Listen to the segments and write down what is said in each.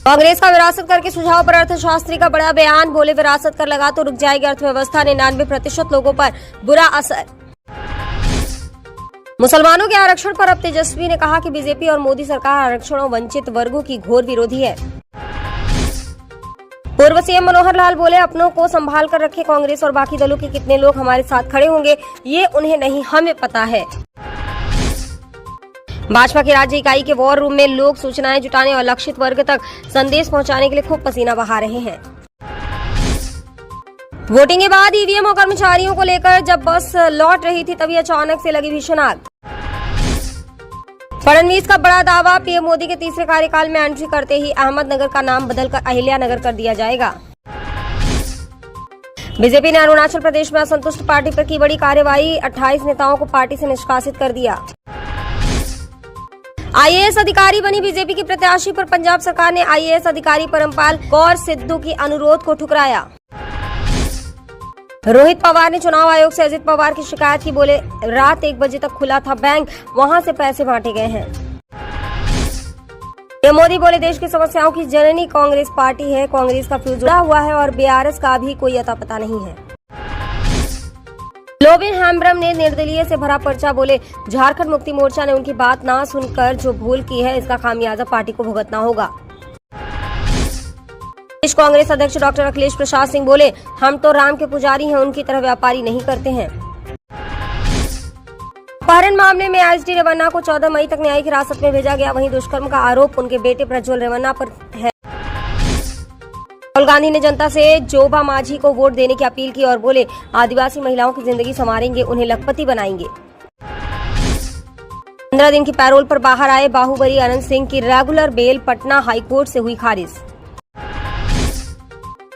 कांग्रेस का विरासत कर के सुझाव पर अर्थशास्त्री का बड़ा बयान। बोले विरासत कर लगा तो रुक जाएगी अर्थव्यवस्था, 99% लोगों पर बुरा असर। मुसलमानों के आरक्षण पर अब तेजस्वी ने कहा कि बीजेपी और मोदी सरकार आरक्षण और वंचित वर्गों की घोर विरोधी है। पूर्व सीएम मनोहर लाल बोले अपनों को संभाल कर रखे कांग्रेस और बाकी दलों के कितने लोग हमारे साथ खड़े होंगे ये उन्हें नहीं, हमें पता है। भाजपा की राज्य इकाई के वॉर रूम में लोग सूचनाएं जुटाने और लक्षित वर्ग तक संदेश पहुंचाने के लिए खूब पसीना बहा रहे हैं। वोटिंग के बाद ईवीएम और कर्मचारियों को लेकर जब बस लौट रही थी तभी अचानक से लगी भीषण आग। फडणवीस का बड़ा दावा, पीएम मोदी के तीसरे कार्यकाल में एंट्री करते ही अहमदनगर का नाम बदलकर अहिल्यानगर कर दिया जाएगा। बीजेपी ने अरुणाचल प्रदेश में असंतुष्ट पार्टी पर की बड़ी कार्रवाई, 28 नेताओं को पार्टी से निष्कासित कर दिया। आईएएस अधिकारी बनी बीजेपी की प्रत्याशी पर पंजाब सरकार ने आईएएस अधिकारी परमपाल कौर सिद्धू की अनुरोध को ठुकराया। रोहित पवार ने चुनाव आयोग से अजित पवार की शिकायत की। बोले रात 1 बजे तक खुला था बैंक, वहां से पैसे बांटे गए हैं। पीएम मोदी बोले देश की समस्याओं की जननी कांग्रेस पार्टी है, कांग्रेस का फ्यूज जुड़ा हुआ है और बीआरएस का भी कोई अता पता नहीं है। लोबिन हेम्ब्रम ने निर्दलीय से भरा पर्चा। बोले झारखंड मुक्ति मोर्चा ने उनकी बात ना सुनकर जो भूल की है इसका खामियाजा पार्टी को भुगतना होगा। प्रदेश कांग्रेस अध्यक्ष डॉक्टर अखिलेश प्रसाद सिंह बोले हम तो राम के पुजारी हैं, उनकी तरह व्यापारी नहीं करते हैं। अपहरण मामले में एसडी रेवन्ना को 14 मई तक न्यायिक हिरासत में भेजा गया। वहीं दुष्कर्म का आरोप उनके बेटे प्रज्वल रेवन्ना पर है। राहुल गांधी ने जनता से जोबा माझी को वोट देने की अपील की और बोले आदिवासी महिलाओं की जिंदगी संवारेंगे, उन्हें लखपति बनाएंगे। 15 दिन की पैरोल पर बाहर आए बाहुबली अनंत सिंह की रेगुलर बेल पटना हाईकोर्ट से हुई खारिज।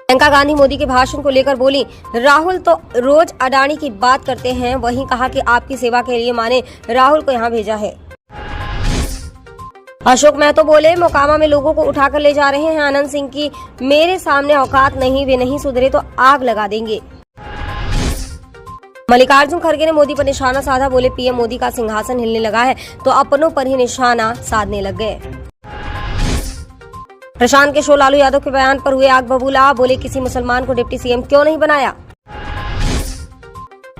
प्रियंका गांधी मोदी के भाषण को लेकर बोली राहुल तो रोज अडानी की बात करते हैं, वहीं कहा कि आपकी सेवा के लिए माने राहुल को यहाँ भेजा है। अशोक महतो बोले मोकामा में लोगों को उठाकर ले जा रहे हैं अनंत सिंह की मेरे सामने औकात नहीं, वे नहीं सुधरे तो आग लगा देंगे। मल्लिकार्जुन खड़गे ने मोदी पर निशाना साधा। बोले पीएम मोदी का सिंहासन हिलने लगा है तो अपनों पर ही निशाना साधने लग गए। प्रशांत किशोर लालू यादव के बयान पर हुए आग बबूला। बोले किसी मुसलमान को डिप्टी सीएम क्यों नहीं बनाया।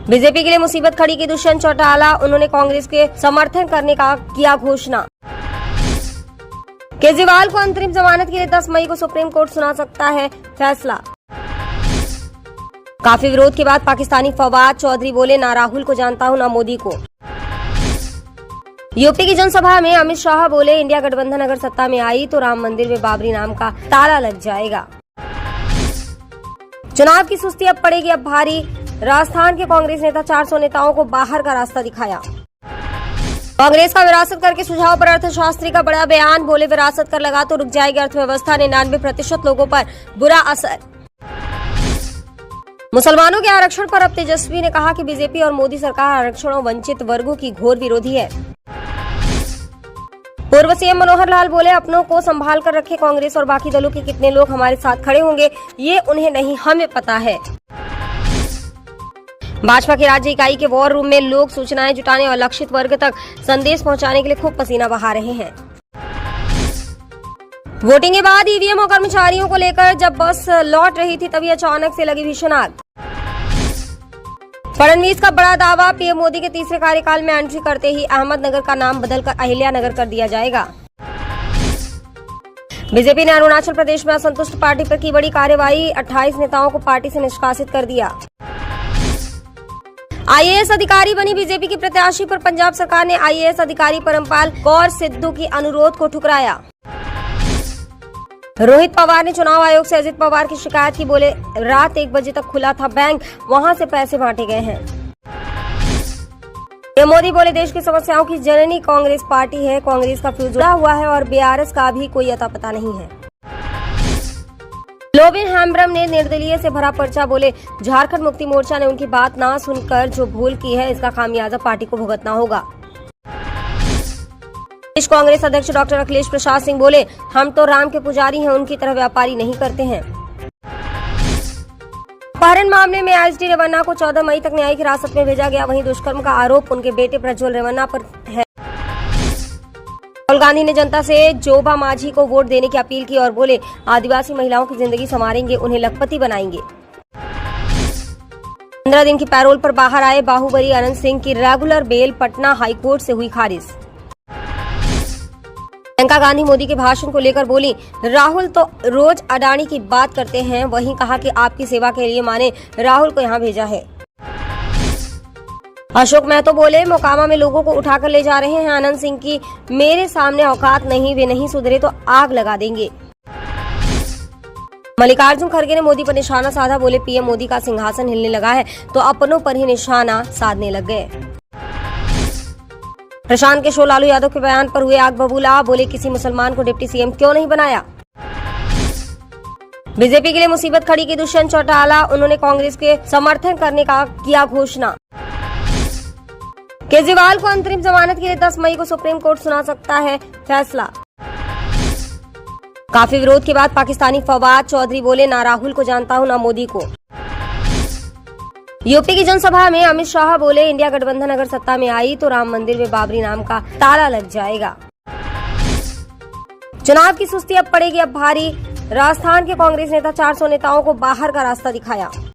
बीजेपी के लिए मुसीबत खड़ी की दुष्यंत चौटाला, उन्होंने कांग्रेस के समर्थन करने का किया घोषणा। केजरीवाल को अंतरिम जमानत के लिए 10 मई को सुप्रीम कोर्ट सुना सकता है फैसला। काफी विरोध के बाद पाकिस्तानी फवाद चौधरी बोले ना राहुल को जानता हूं ना मोदी को। यूपी की जनसभा में अमित शाह बोले इंडिया गठबंधन अगर सत्ता में आई तो राम मंदिर में बाबरी नाम का ताला लग जाएगा। चुनाव की सुस्ती अब पड़ेगी अब भारी। राजस्थान के कांग्रेस नेता 400 नेताओं को बाहर का रास्ता दिखाया। कांग्रेस का विरासत करके सुझाव पर अर्थशास्त्री का बड़ा बयान। बोले विरासत कर लगा तो रुक जाएगी अर्थव्यवस्था, 99% लोगों पर बुरा असर। मुसलमानों के आरक्षण पर अब तेजस्वी ने कहा कि बीजेपी और मोदी सरकार आरक्षण और वंचित वर्गों की घोर विरोधी है। पूर्व सीएम मनोहर लाल बोले अपनों को संभाल कर रखे कांग्रेस और बाकी दलों के कितने लोग हमारे साथ खड़े होंगे ये उन्हें नहीं, हमें पता है। भाजपा की राज्य इकाई के वॉर रूम में लोग सूचनाएं जुटाने और लक्षित वर्ग तक संदेश पहुंचाने के लिए खूब पसीना बहा रहे हैं। वोटिंग के बाद ईवीएम और कर्मचारियों को लेकर जब बस लौट रही थी तभी अचानक से लगी भीषण आग। फडणवीस का बड़ा दावा, पीएम मोदी के तीसरे कार्यकाल में एंट्री करते ही अहमदनगर का नाम बदलकर अहिल्यानगर कर दिया जाएगा। बीजेपी ने अरुणाचल प्रदेश में असंतुष्ट पार्टी पर की बड़ी कार्रवाई, 28 नेताओं को पार्टी से निष्कासित कर दिया। आईएएस अधिकारी बनी बीजेपी की प्रत्याशी पर पंजाब सरकार ने आईएएस अधिकारी परमपाल कौर सिद्धू की अनुरोध को ठुकराया। रोहित पवार ने चुनाव आयोग से अजित पवार की शिकायत की। बोले रात 1 बजे तक खुला था बैंक, वहां से पैसे बांटे गए हैं। पीएम मोदी बोले देश की समस्याओं की जननी कांग्रेस पार्टी है, कांग्रेस का फ्यूज जुड़ा हुआ है और बीआरएस का भी कोई अता पता नहीं है। लोबिन हेम्ब्रम ने निर्दलीय से भरा पर्चा। बोले झारखंड मुक्ति मोर्चा ने उनकी बात ना सुनकर जो भूल की है इसका खामियाजा पार्टी को भुगतना होगा। प्रदेश कांग्रेस अध्यक्ष डॉक्टर अखिलेश प्रसाद सिंह बोले हम तो राम के पुजारी हैं, उनकी तरह व्यापारी नहीं करते हैं। अपहरण मामले में एसडी रेवन्ना को 14 मई तक न्यायिक हिरासत में भेजा गया। वहीं दुष्कर्म का आरोप उनके बेटे प्रज्वल रेवन्ना पर है। राहुल गांधी ने जनता से जोबा माझी को वोट देने की अपील की और बोले आदिवासी महिलाओं की जिंदगी संवारेंगे, उन्हें लखपति बनाएंगे। 15 दिन की पैरोल पर बाहर आए बाहुबली अनंत सिंह की रेगुलर बेल पटना हाईकोर्ट से हुई खारिज। प्रियंका गांधी मोदी के भाषण को लेकर बोली, राहुल तो रोज अडानी की बात करते हैं, वहीं कहा कि आपकी सेवा के लिए माने राहुल को यहां भेजा है। अशोक महतो बोले, मोकामा में लोगों को उठाकर ले जा रहे हैं अनंत सिंह की मेरे सामने औकात नहीं, वे नहीं सुधरे तो आग लगा देंगे। मल्लिकार्जुन खड़गे ने मोदी पर निशाना साधा, बोले पीएम मोदी का सिंहासन हिलने लगा है तो अपनों पर ही निशाना साधने लग गए। प्रशांत किशोर लालू यादव के बयान पर हुए आग बबूला, बोले किसी मुसलमान को डिप्टी सीएम क्यों नहीं बनाया। बीजेपी के लिए मुसीबत खड़ी की दुष्यंत चौटाला, उन्होंने कांग्रेस के समर्थन करने का किया घोषणा। केजरीवाल को अंतरिम जमानत के लिए 10 मई को सुप्रीम कोर्ट सुना सकता है फैसला। काफी विरोध के बाद पाकिस्तानी फवाद चौधरी बोले, ना राहुल को जानता हूं ना मोदी को। यूपी की जनसभा में अमित शाह बोले, इंडिया गठबंधन अगर सत्ता में आई तो राम मंदिर में बाबरी नाम का ताला लग जाएगा। चुनाव की सुस्ती अब पड़ेगी अब भारी, राजस्थान के कांग्रेस नेता 400 नेताओं को बाहर का रास्ता दिखाया।